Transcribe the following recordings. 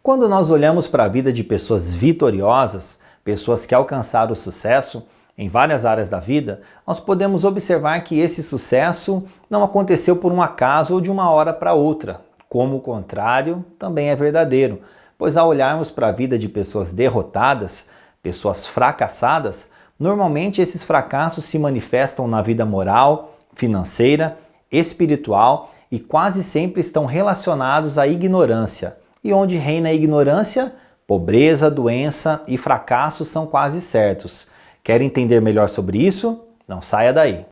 Quando nós olhamos para a vida de pessoas vitoriosas, pessoas que alcançaram o sucesso em várias áreas da vida, nós podemos observar que esse sucesso não aconteceu por um acaso ou de uma hora para outra, como o contrário também é verdadeiro, pois ao olharmos para a vida de pessoas derrotadas, pessoas fracassadas, normalmente esses fracassos se manifestam na vida moral, financeira, espiritual e quase sempre estão relacionados à ignorância. E onde reina a ignorância, pobreza, doença e fracasso são quase certos. Quer entender melhor sobre isso? Não saia daí!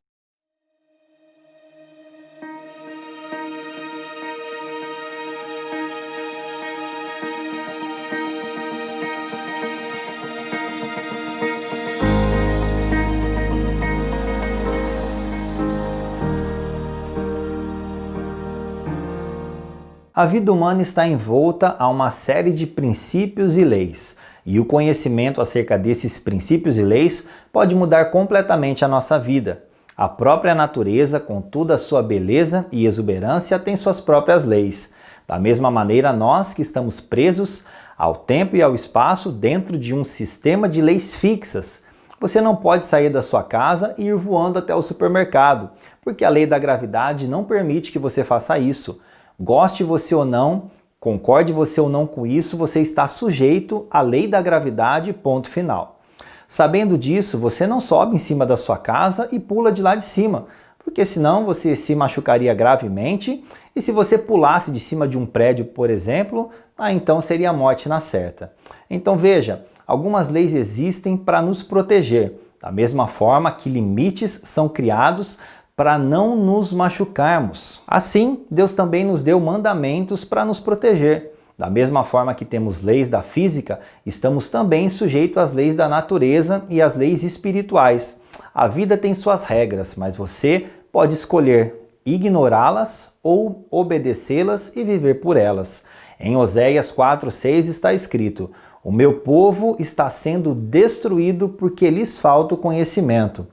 A vida humana está envolta a uma série de princípios e leis, e o conhecimento acerca desses princípios e leis pode mudar completamente a nossa vida. A própria natureza, com toda a sua beleza e exuberância, tem suas próprias leis. Da mesma maneira, nós que estamos presos ao tempo e ao espaço dentro de um sistema de leis fixas. Você não pode sair da sua casa e ir voando até o supermercado, porque a lei da gravidade não permite que você faça isso. Goste você ou não, concorde você ou não com isso, você está sujeito à lei da gravidade, ponto final. Sabendo disso, você não sobe em cima da sua casa e pula de lá de cima, porque senão você se machucaria gravemente e se você pulasse de cima de um prédio, por exemplo, então seria a morte na certa. Então veja, algumas leis existem para nos proteger, da mesma forma que limites são criados para não nos machucarmos. Assim, Deus também nos deu mandamentos para nos proteger. Da mesma forma que temos leis da física, estamos também sujeitos às leis da natureza e às leis espirituais. A vida tem suas regras, mas você pode escolher ignorá-las ou obedecê-las e viver por elas. Em Oséias 4:6 está escrito: "O meu povo está sendo destruído porque lhes falta o conhecimento."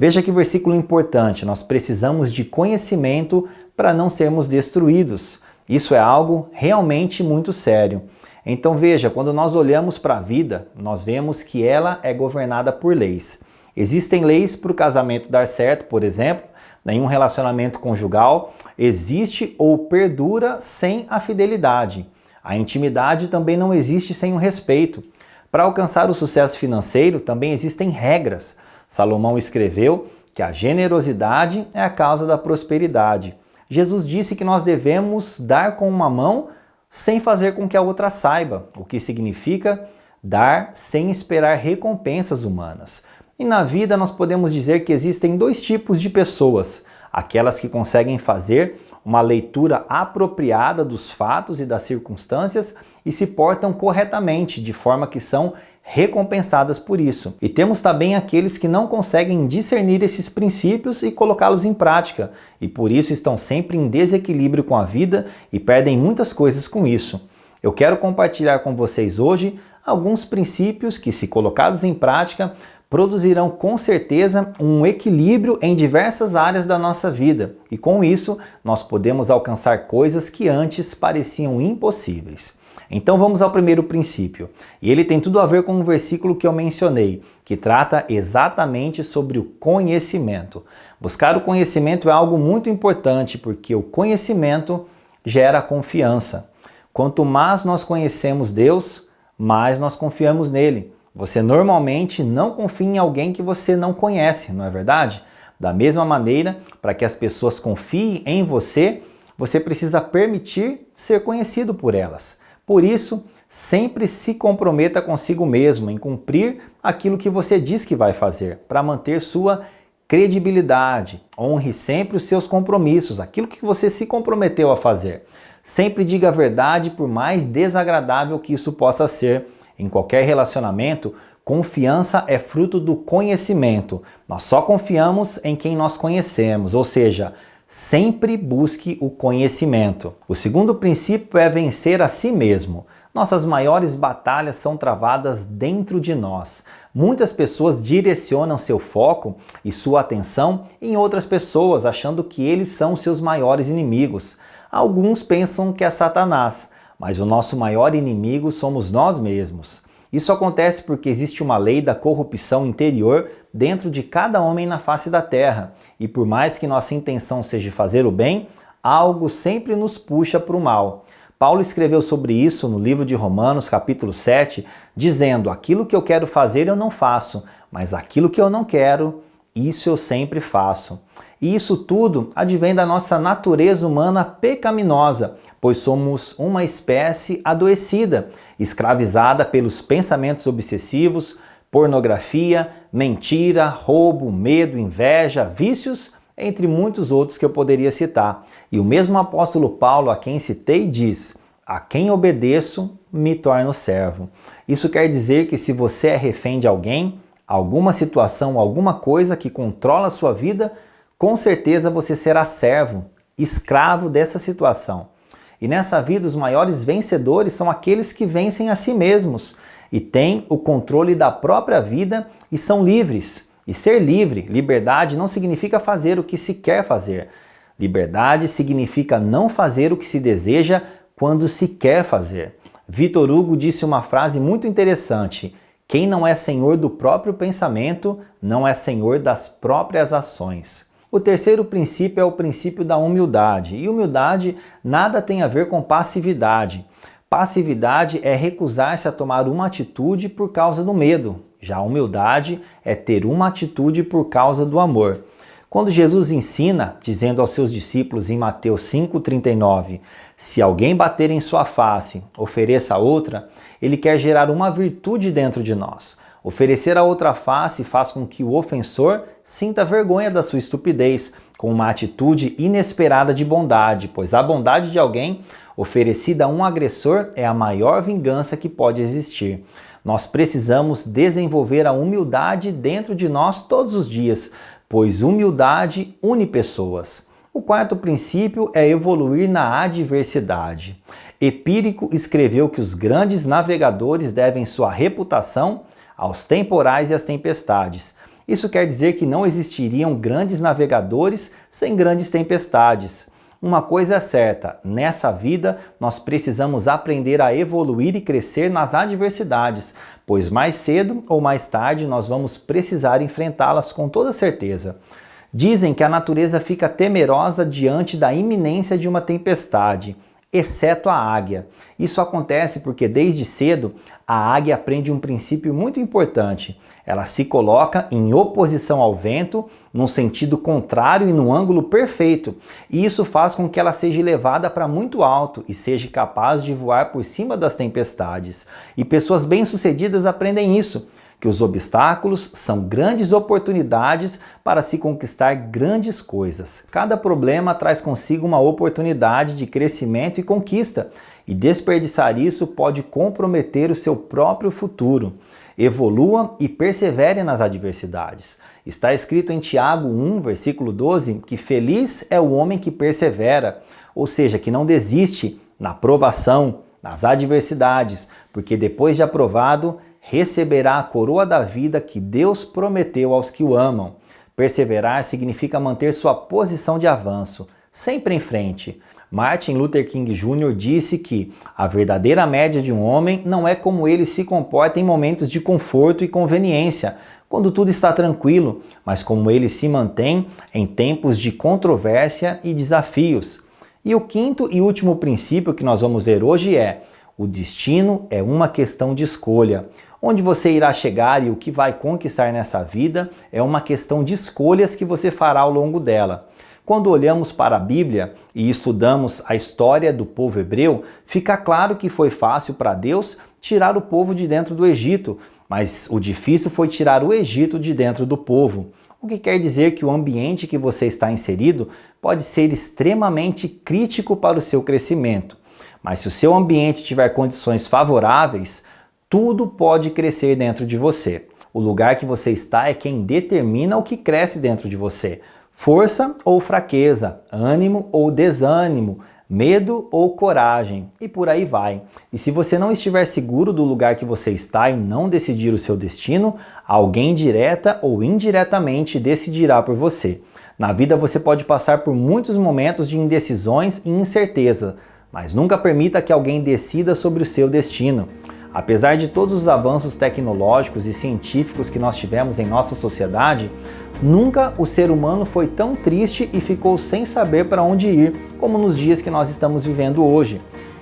Veja que versículo importante, nós precisamos de conhecimento para não sermos destruídos. Isso é algo realmente muito sério. Então veja, quando nós olhamos para a vida, nós vemos que ela é governada por leis. Existem leis para o casamento dar certo, por exemplo, nenhum relacionamento conjugal existe ou perdura sem a fidelidade. A intimidade também não existe sem o respeito. Para alcançar o sucesso financeiro também existem regras. Salomão escreveu que a generosidade é a causa da prosperidade. Jesus disse que nós devemos dar com uma mão sem fazer com que a outra saiba, o que significa dar sem esperar recompensas humanas. E na vida nós podemos dizer que existem dois tipos de pessoas: aquelas que conseguem fazer uma leitura apropriada dos fatos e das circunstâncias e se portam corretamente, de forma que são recompensadas por isso. E temos também aqueles que não conseguem discernir esses princípios e colocá-los em prática, e por isso estão sempre em desequilíbrio com a vida e perdem muitas coisas com isso. Eu quero compartilhar com vocês hoje alguns princípios que, se colocados em prática, produzirão com certeza um equilíbrio em diversas áreas da nossa vida, e com isso nós podemos alcançar coisas que antes pareciam impossíveis. Então vamos ao primeiro princípio, e ele tem tudo a ver com um versículo que eu mencionei, que trata exatamente sobre o conhecimento. Buscar o conhecimento é algo muito importante, porque o conhecimento gera confiança. Quanto mais nós conhecemos Deus, mais nós confiamos nele. Você normalmente não confia em alguém que você não conhece, não é verdade? Da mesma maneira, para que as pessoas confiem em você, você precisa permitir ser conhecido por elas. Por isso, sempre se comprometa consigo mesmo em cumprir aquilo que você diz que vai fazer, para manter sua credibilidade. Honre sempre os seus compromissos, aquilo que você se comprometeu a fazer. Sempre diga a verdade, por mais desagradável que isso possa ser. Em qualquer relacionamento, confiança é fruto do conhecimento. Nós só confiamos em quem nós conhecemos, ou seja, sempre busque o conhecimento. O segundo princípio é vencer a si mesmo. Nossas maiores batalhas são travadas dentro de nós. Muitas pessoas direcionam seu foco e sua atenção em outras pessoas, achando que eles são seus maiores inimigos. Alguns pensam que é Satanás, mas o nosso maior inimigo somos nós mesmos. Isso acontece porque existe uma lei da corrupção interior dentro de cada homem na face da terra, e por mais que nossa intenção seja fazer o bem, algo sempre nos puxa para o mal. Paulo escreveu sobre isso no livro de Romanos, capítulo 7, dizendo: aquilo que eu quero fazer eu não faço, mas aquilo que eu não quero, isso eu sempre faço. E isso tudo advém da nossa natureza humana pecaminosa, pois somos uma espécie adoecida, escravizada pelos pensamentos obsessivos, pornografia, mentira, roubo, medo, inveja, vícios, entre muitos outros que eu poderia citar. E o mesmo apóstolo Paulo, a quem citei, diz: a quem obedeço, me torno servo. Isso quer dizer que se você é refém de alguém, alguma situação, alguma coisa que controla a sua vida, com certeza você será servo, escravo dessa situação. E nessa vida, os maiores vencedores são aqueles que vencem a si mesmos e têm o controle da própria vida e são livres. E ser livre, liberdade, não significa fazer o que se quer fazer. Liberdade significa não fazer o que se deseja quando se quer fazer. Vitor Hugo disse uma frase muito interessante: quem não é senhor do próprio pensamento, não é senhor das próprias ações. O terceiro princípio é o princípio da humildade. E humildade nada tem a ver com passividade. Passividade é recusar-se a tomar uma atitude por causa do medo. Já a humildade é ter uma atitude por causa do amor. Quando Jesus ensina, dizendo aos seus discípulos em Mateus 5,39, se alguém bater em sua face, ofereça outra, ele quer gerar uma virtude dentro de nós. Oferecer a outra face faz com que o ofensor sinta vergonha da sua estupidez, com uma atitude inesperada de bondade, pois a bondade de alguém oferecida a um agressor é a maior vingança que pode existir. Nós precisamos desenvolver a humildade dentro de nós todos os dias, pois humildade une pessoas. O quarto princípio é evoluir na adversidade. Epírico escreveu que os grandes navegadores devem sua reputação aos temporais e às tempestades. Isso quer dizer que não existiriam grandes navegadores sem grandes tempestades. Uma coisa é certa, nessa vida nós precisamos aprender a evoluir e crescer nas adversidades, pois mais cedo ou mais tarde nós vamos precisar enfrentá-las com toda certeza. Dizem que a natureza fica temerosa diante da iminência de uma tempestade, exceto a águia. Isso acontece porque desde cedo a águia aprende um princípio muito importante. Ela se coloca em oposição ao vento, num sentido contrário e num ângulo perfeito. E isso faz com que ela seja levada para muito alto e seja capaz de voar por cima das tempestades. E pessoas bem-sucedidas aprendem isso, que os obstáculos são grandes oportunidades para se conquistar grandes coisas. Cada problema traz consigo uma oportunidade de crescimento e conquista, e desperdiçar isso pode comprometer o seu próprio futuro. Evolua e persevere nas adversidades. Está escrito em Tiago 1, versículo 12, que feliz é o homem que persevera, ou seja, que não desiste na provação, nas adversidades, porque depois de aprovado, receberá a coroa da vida que Deus prometeu aos que o amam. Perseverar significa manter sua posição de avanço, sempre em frente. Martin Luther King Jr. disse que a verdadeira média de um homem não é como ele se comporta em momentos de conforto e conveniência, quando tudo está tranquilo, mas como ele se mantém em tempos de controvérsia e desafios. E o quinto e último princípio que nós vamos ver hoje é: o destino é uma questão de escolha. Onde você irá chegar e o que vai conquistar nessa vida é uma questão de escolhas que você fará ao longo dela. Quando olhamos para a Bíblia e estudamos a história do povo hebreu, fica claro que foi fácil para Deus tirar o povo de dentro do Egito, mas o difícil foi tirar o Egito de dentro do povo. O que quer dizer que o ambiente que você está inserido pode ser extremamente crítico para o seu crescimento. Mas se o seu ambiente tiver condições favoráveis, tudo pode crescer dentro de você. O lugar que você está é quem determina o que cresce dentro de você. Força ou fraqueza, ânimo ou desânimo, medo ou coragem, e por aí vai. E se você não estiver seguro do lugar que você está e não decidir o seu destino, alguém direta ou indiretamente decidirá por você. Na vida você pode passar por muitos momentos de indecisões e incerteza. mas nunca permita que alguém decida sobre o seu destino. Apesar de todos os avanços tecnológicos e científicos que nós tivemos em nossa sociedade, nunca o ser humano foi tão triste e ficou sem saber para onde ir como nos dias que nós estamos vivendo hoje.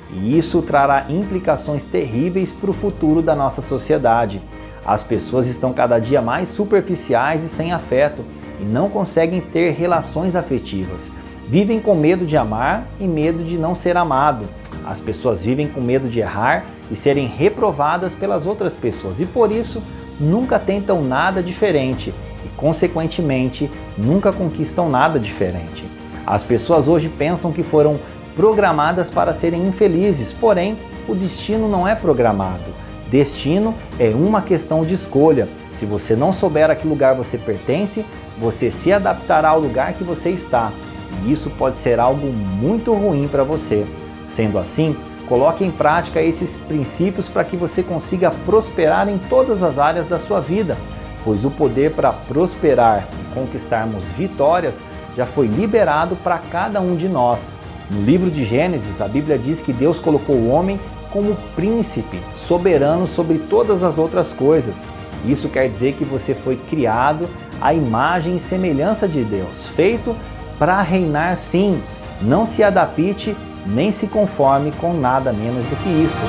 E isso trará implicações terríveis para o futuro da nossa sociedade. As pessoas estão cada dia mais superficiais e sem afeto e não conseguem ter relações afetivas. Vivem com medo de amar e medo de não ser amado. As pessoas vivem com medo de errar e serem reprovadas pelas outras pessoas e por isso nunca tentam nada diferente e, consequentemente, nunca conquistam nada diferente. As pessoas hoje pensam que foram programadas para serem infelizes, porém, o destino não é programado. Destino é uma questão de escolha. Se você não souber a que lugar você pertence, você se adaptará ao lugar que você está. E isso pode ser algo muito ruim para você. Sendo assim, coloque em prática esses princípios para que você consiga prosperar em todas as áreas da sua vida, pois o poder para prosperar e conquistarmos vitórias já foi liberado para cada um de nós. No livro de Gênesis, a Bíblia diz que Deus colocou o homem como príncipe, soberano sobre todas as outras coisas. Isso quer dizer que você foi criado à imagem e semelhança de Deus, feito para reinar sim. Não se adapte nem se conforme com nada menos do que isso.